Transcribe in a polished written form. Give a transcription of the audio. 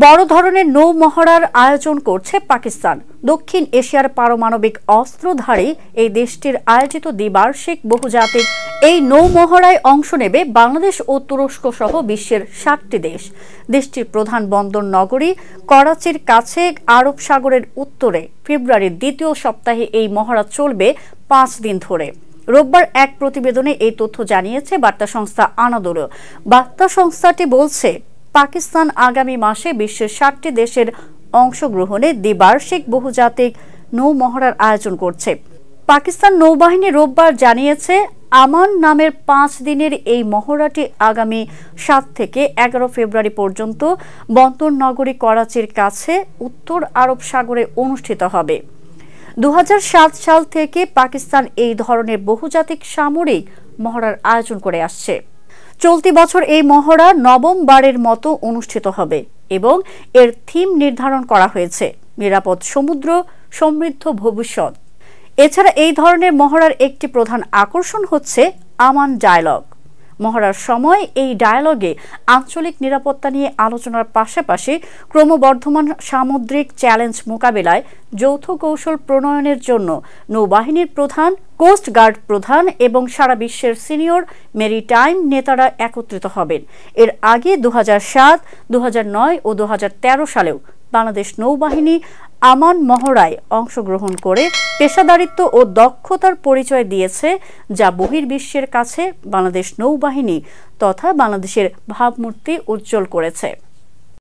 বড় ধরনের নৌ মহড়ার আয়োজন করছে পাকিস্তান। দক্ষিণ এশিয়ার পারমাণবিক অস্ত্রধারী এই দেশটির আয়োজিত দ্বিবার্ষিক বহুজাতিক এই নৌ মহড়ায় অংশ নেবে বাংলাদেশ ও তুরস্ক সহ বিশ্বের 7টি দেশ। দেশটির প্রধান বন্দর নগরী করাচির কাছে আরব সাগরের উত্তরে ফেব্রুয়ারির দ্বিতীয় সপ্তাহে এই মহড়া চলবে 5 দিন ধরে। রোববার এক প্রতিবেদনে এই তথ্য জানিয়েছে বার্তা সংস্থা আনাদোলু। বার্তা সংস্থাটি বলছে, পাকিস্তান আগামী মাসে বিশ্বের 7টি দেশের অংশগ্রহণে দ্বিবার্ষিক বহুজাতিক নৌ মহড়ার আয়োজন করছে। পাকিস্তান নৌবাহিনী রোববার জানিয়েছে, আমান নামের 5 দিনের এই মহড়াটি আগামী 7 থেকে 11 ফেব্রুয়ারি পর্যন্ত বন্দর নগরী করাচির কাছে উত্তর আরব সাগরে অনুষ্ঠিত হবে। 2007 সাল থেকে পাকিস্তান এই ধরনের বহুজাতিক সামরিক মহড়ার আয়োজন করে আসছে। চলতি বছর এই মহড়া 9ম বারের মতো অনুষ্ঠিত হবে এবং এর থিম নির্ধারণ করা হয়েছে নিরাপদ সমুদ্র, সমৃদ্ধ ভবিষ্যৎ। এছাড়া এই ধরনের মহড়ার একটি প্রধান আকর্ষণ হচ্ছে আমান ডায়ালগ। মহড়ার সময় এই ডায়ালগে আঞ্চলিক নিরাপত্তা নিয়ে আলোচনার পাশাপাশি ক্রমবর্ধমান সামুদ্রিক চ্যালেঞ্জ মোকাবেলায় যৌথ কৌশল প্রণয়নের জন্য নৌবাহিনীর প্রধান, কোস্ট গার্ড প্রধান এবং সারা বিশ্বের সিনিয়র মেরিটাইম নেতারা একত্রিত হবেন। এর আগে 2007, 2009 ও 2013 সালেও বাংলাদেশ নৌবাহিনী আমান মহড়ায় অংশগ্রহণ করে পেশাদারিত্ব ও দক্ষতার পরিচয় দিয়েছে, যা বহির্বিশ্বের কাছে বাংলাদেশ নৌবাহিনী তথা বাংলাদেশের ভাবমূর্তি উজ্জ্বল করেছে।